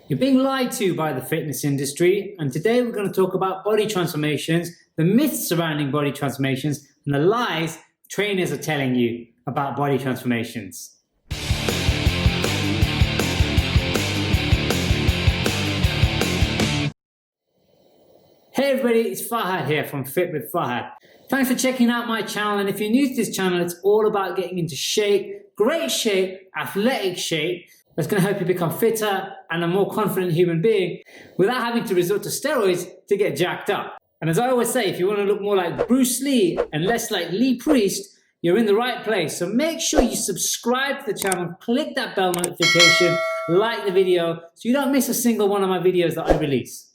You're being lied to by the fitness industry, and today we're going to talk about body transformations, the myths surrounding body transformations, and the lies trainers are telling you about body transformations. Hey everybody, it's Fahad here from Fit with Fahad. Thanks for checking out my channel, and if you're new to this channel, it's all about getting into shape, great shape, athletic shape, that's going to help you become fitter and a more confident human being without having to resort to steroids to get jacked up. And as I always say, if you want to look more like Bruce Lee and less like Lee Priest, you're in the right place. So make sure you subscribe to the channel, click that bell notification, like the video so you don't miss a single one of my videos that I release.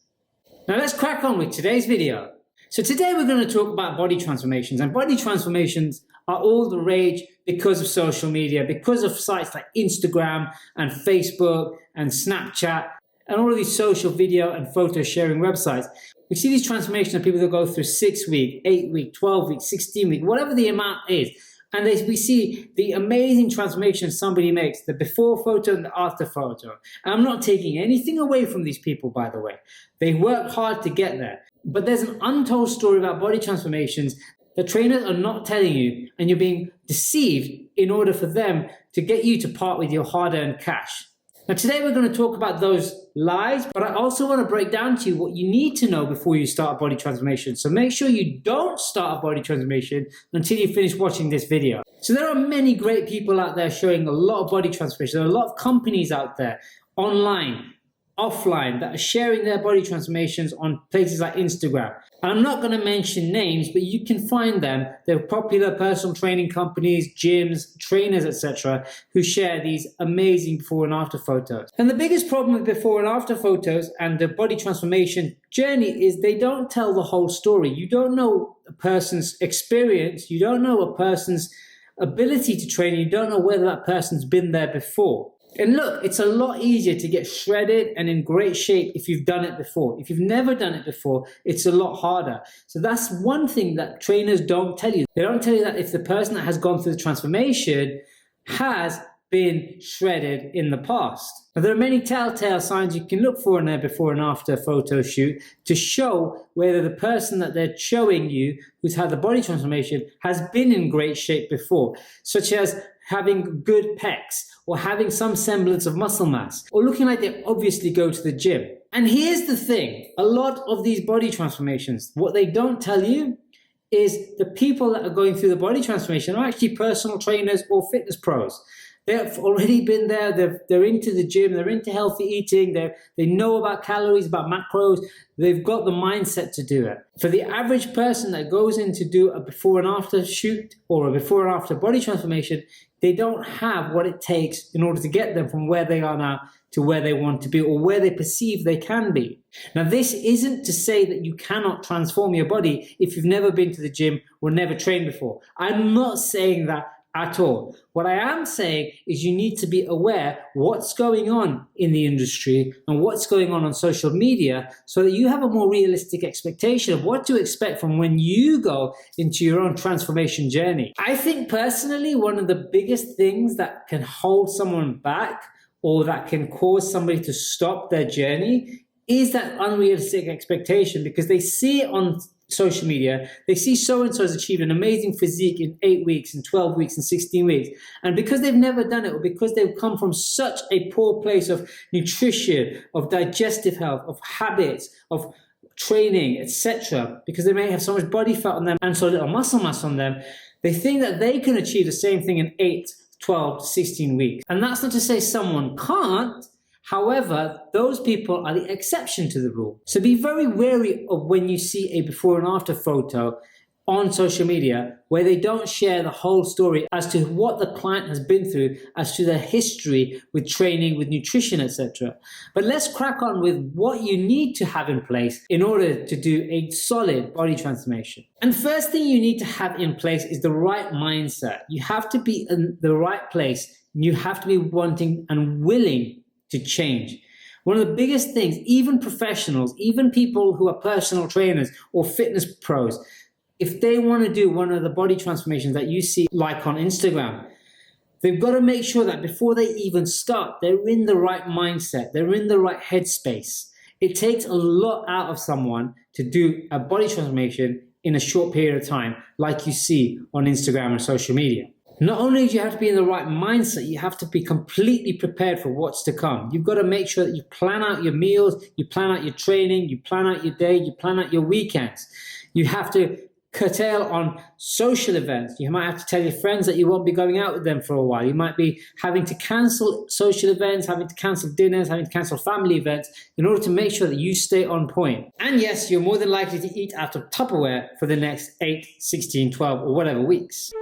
Now let's crack on with today's video. So today we're going to talk about body transformations, and body transformations are all the rage because of social media, because of sites like Instagram and Facebook and Snapchat and all of these social video and photo sharing websites. We see these transformations of people that go through 6 week, 8 week, 12 week, 16 week, whatever the amount is. And we see the amazing transformation somebody makes, the before photo and the after photo. And I'm not taking anything away from these people, by the way. They work hard to get there. But there's an untold story about body transformations that trainers are not telling you, and you're being deceived in order for them to get you to part with your hard-earned cash. Now today we're going to talk about those lies, but I also want to break down to you what you need to know before you start a body transformation. So make sure you don't start a body transformation until you finish watching this video. So there are many great people out there showing a lot of body transformation. There are a lot of companies out there, online, offline, that are sharing their body transformations on places like Instagram. And I'm not going to mention names, but you can find them. They're popular personal training companies, gyms, trainers, etc., who share these amazing before and after photos. And the biggest problem with before and after photos and the body transformation journey is they don't tell the whole story. You don't know a person's experience. You don't know a person's ability to train. You don't know whether that person's been there before. And look, it's a lot easier to get shredded and in great shape if you've done it before. If you've never done it before, it's a lot harder. So that's one thing that trainers don't tell you. They don't tell you that if the person that has gone through the transformation has been shredded in the past. Now, there are many telltale signs you can look for in their before and after photo shoot to show whether the person that they're showing you who's had the body transformation has been in great shape before, such as having good pecs, or having some semblance of muscle mass, or looking like they obviously go to the gym. And here's the thing, a lot of these body transformations, what they don't tell you is the people that are going through the body transformation are actually personal trainers or fitness pros. They've already been there, they're into the gym, they're into healthy eating, they know about calories, about macros, they've got the mindset to do it. For the average person that goes in to do a before and after shoot or a before and after body transformation, they don't have what it takes in order to get them from where they are now to where they want to be or where they perceive they can be. Now, this isn't to say that you cannot transform your body if you've never been to the gym or never trained before. I'm not saying that at all. What I am saying is you need to be aware what's going on in the industry and what's going on social media so that you have a more realistic expectation of what to expect from when you go into your own transformation journey. I think personally one of the biggest things that can hold someone back or that can cause somebody to stop their journey is that unrealistic expectation, because they see it on social media, they see so-and-so has achieved an amazing physique in 8 weeks and 12 weeks and 16 weeks. And because they've never done it, or because they've come from such a poor place of nutrition, of digestive health, of habits, of training, etc., because they may have so much body fat on them and so little muscle mass on them, they think that they can achieve the same thing in 8, 12, 16 weeks. And that's not to say someone can't. However, those people are the exception to the rule. So be very wary of when you see a before and after photo on social media where they don't share the whole story as to what the client has been through, as to their history with training, with nutrition, etc. But let's crack on with what you need to have in place in order to do a solid body transformation. And the first thing you need to have in place is the right mindset. You have to be in the right place. You have to be wanting and willing to change. One of the biggest things, even professionals, even people who are personal trainers or fitness pros, if they want to do one of the body transformations that you see like on Instagram, They've got to make sure that before they even start, they're in the right mindset, they're in the right headspace. It takes a lot out of someone to do a body transformation in a short period of time, like you see on Instagram and social media. Not only do you have to be in the right mindset, you have to be completely prepared for what's to come. You've got to make sure that you plan out your meals, you plan out your training, you plan out your day, you plan out your weekends. You have to curtail on social events. You might have to tell your friends that you won't be going out with them for a while. You might be having to cancel social events, having to cancel dinners, having to cancel family events in order to make sure that you stay on point. And yes, you're more than likely to eat out of Tupperware for the next 8, 16, 12 or whatever weeks.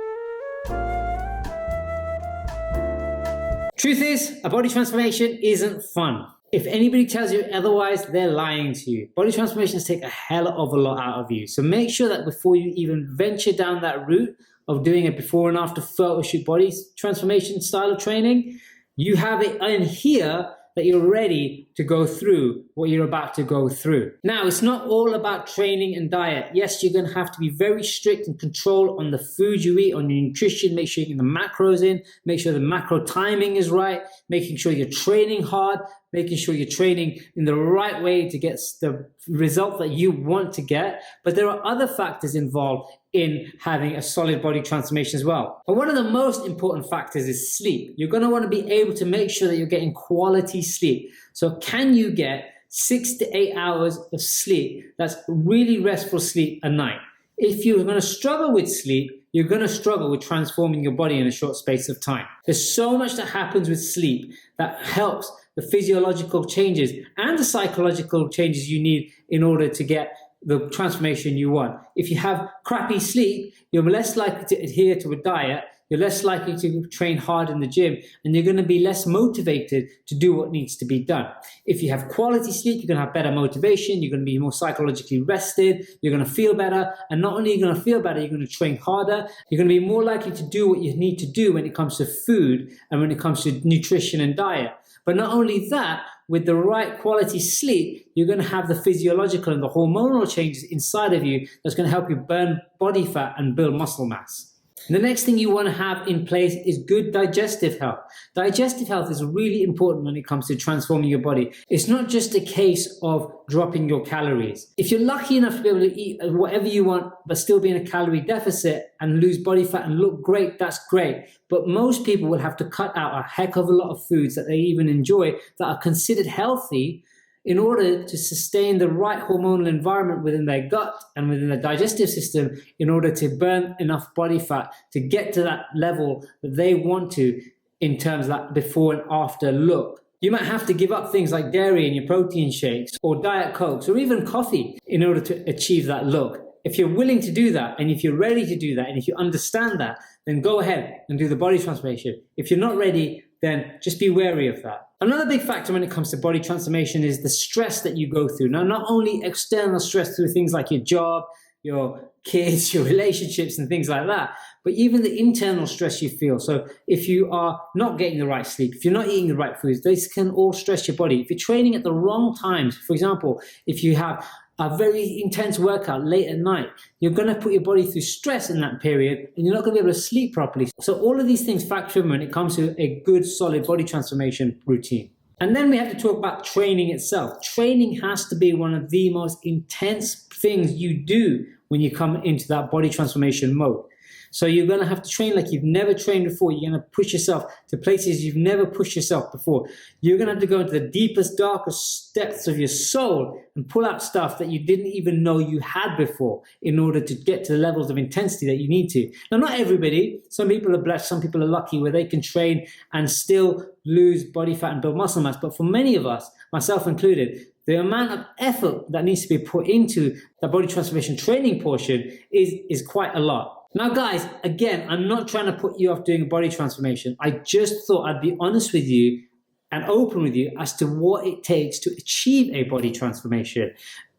Truth is, a body transformation isn't fun. If anybody tells you otherwise, they're lying to you. Body transformations take a hell of a lot out of you. So make sure that before you even venture down that route of doing a before and after photo shoot body transformation style of training, you have it in here that you're ready to go through what you're about to go through. Now, it's not all about training and diet. Yes, you're going to have to be very strict and control on the food you eat, on your nutrition, make sure you're getting the macros in, make sure the macro timing is right, making sure you're training hard, making sure you're training in the right way to get the result that you want to get. But there are other factors involved in having a solid body transformation as well. And one of the most important factors is sleep. You're going to want to be able to make sure that you're getting quality sleep. So can you get 6 to 8 hours of sleep? That's really restful sleep a night. If you're going to struggle with sleep, you're going to struggle with transforming your body in a short space of time. There's so much that happens with sleep that helps the physiological changes and the psychological changes you need in order to get the transformation you want. If you have crappy sleep, you're less likely to adhere to a diet, you're less likely to train hard in the gym, and you're going to be less motivated to do what needs to be done. If you have quality sleep, you're going to have better motivation, you're going to be more psychologically rested, you're going to feel better, and not only are you going to feel better, you're going to train harder, you're going to be more likely to do what you need to do when it comes to food and when it comes to nutrition and diet. But not only that, with the right quality sleep, you're going to have the physiological and the hormonal changes inside of you that's going to help you burn body fat and build muscle mass. And the next thing you want to have in place is good digestive health. Digestive health is really important when it comes to transforming your body. It's not just a case of dropping your calories. If you're lucky enough to be able to eat whatever you want, but still be in a calorie deficit and lose body fat and look great, that's great. But most people will have to cut out a heck of a lot of foods that they even enjoy that are considered healthy in order to sustain the right hormonal environment within their gut and within their digestive system in order to burn enough body fat to get to that level that they want to in terms of that before and after look. You might have to give up things like dairy in your protein shakes or diet cokes or even coffee in order to achieve that look. If you're willing to do that and if you're ready to do that and if you understand that, then go ahead and do the body transformation. If you're not ready, then just be wary of that. Another big factor when it comes to body transformation is the stress that you go through. Now, not only external stress through things like your job, your kids, your relationships and things like that, but even the internal stress you feel. So if you are not getting the right sleep, if you're not eating the right foods, these can all stress your body. If you're training at the wrong times, for example, if you have a very intense workout late at night, you're going to put your body through stress in that period and you're not going to be able to sleep properly. So all of these things factor in when it comes to a good, solid body transformation routine. And then we have to talk about training itself. Training has to be one of the most intense things you do when you come into that body transformation mode. So you're going to have to train like you've never trained before. You're going to push yourself to places you've never pushed yourself before. You're going to have to go into the deepest, darkest depths of your soul and pull out stuff that you didn't even know you had before in order to get to the levels of intensity that you need to. Now, not everybody. Some people are blessed. Some people are lucky where they can train and still lose body fat and build muscle mass. But for many of us, myself included, the amount of effort that needs to be put into the body transformation training portion is quite a lot. Now, guys, again, I'm not trying to put you off doing a body transformation. I just thought I'd be honest with you and open with you as to what it takes to achieve a body transformation.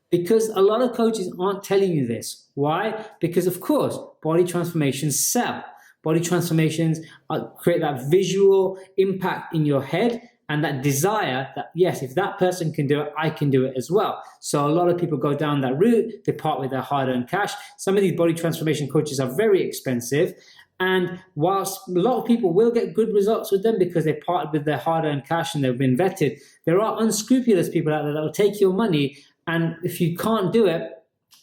Because a lot of coaches aren't telling you this. Why? Because, of course, body transformations sell. Body transformations create that visual impact in your head and that desire that, yes, if that person can do it, I can do it as well. So a lot of people go down that route. They part with their hard-earned cash. Some of these body transformation coaches are very expensive. And whilst a lot of people will get good results with them because they parted with their hard-earned cash and they've been vetted, there are unscrupulous people out there that will take your money, and if you can't do it,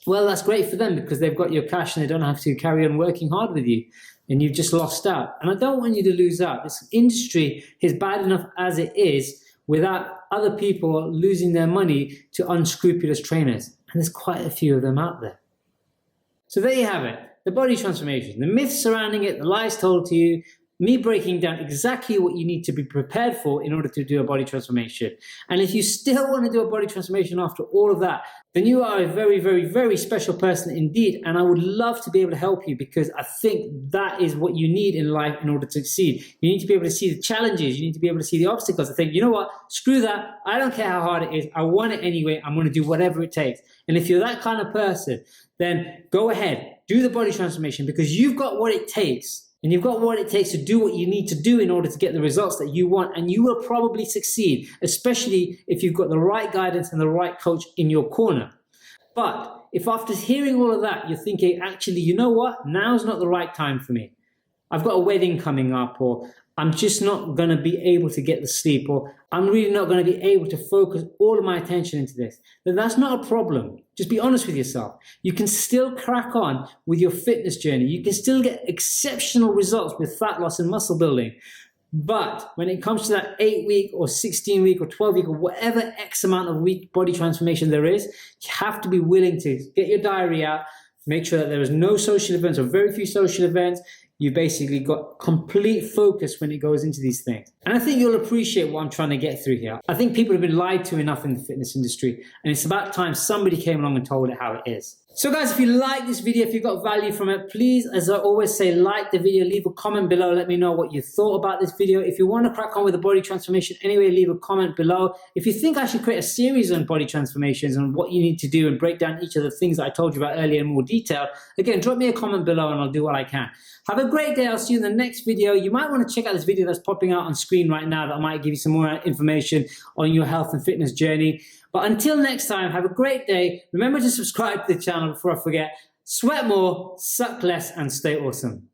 well, that's great for them because they've got your cash and they don't have to carry on working hard with you, and you've just lost out. And I don't want you to lose out. This industry is bad enough as it is without other people losing their money to unscrupulous trainers. And there's quite a few of them out there. So there you have it. The body transformation, the myths surrounding it, the lies told to you, me breaking down exactly what you need to be prepared for in order to do a body transformation. And if you still want to do a body transformation after all of that, then you are a very, very, very special person indeed. And I would love to be able to help you because I think that is what you need in life in order to succeed. You need to be able to see the challenges. You need to be able to see the obstacles and think, you know what, screw that. I don't care how hard it is. I want it anyway. I'm going to do whatever it takes. And if you're that kind of person, then go ahead, do the body transformation because you've got what it takes. And you've got what it takes to do what you need to do in order to get the results that you want. And you will probably succeed, especially if you've got the right guidance and the right coach in your corner. But if after hearing all of that, you're thinking, actually, you know what? Now's not the right time for me. I've got a wedding coming up, or I'm just not going to be able to get the sleep, or I'm really not going to be able to focus all of my attention into this, then that's not a problem. Just be honest with yourself. You can still crack on with your fitness journey. You can still get exceptional results with fat loss and muscle building. But when it comes to that 8-week or 16-week or 12-week or whatever X amount of week body transformation there is, you have to be willing to get your diary out, make sure that there is no social events or very few social events. You basically got complete focus when it goes into these things. And I think you'll appreciate what I'm trying to get through here. I think people have been lied to enough in the fitness industry, and it's about time somebody came along and told it how it is. So guys, if you like this video, if you got value from it, please, as I always say, like the video, leave a comment below, let me know what you thought about this video. If you want to crack on with the body transformation anyway, leave a comment below. If you think I should create a series on body transformations and what you need to do and break down each of the things that I told you about earlier in more detail, again, drop me a comment below and I'll do what I can. Have a great day. I'll see you in the next video. You might want to check out this video that's popping out on screen right now that might give you some more information on your health and fitness journey. But until next time, have a great day. Remember to subscribe to the channel before I forget. Sweat more, suck less, and stay awesome.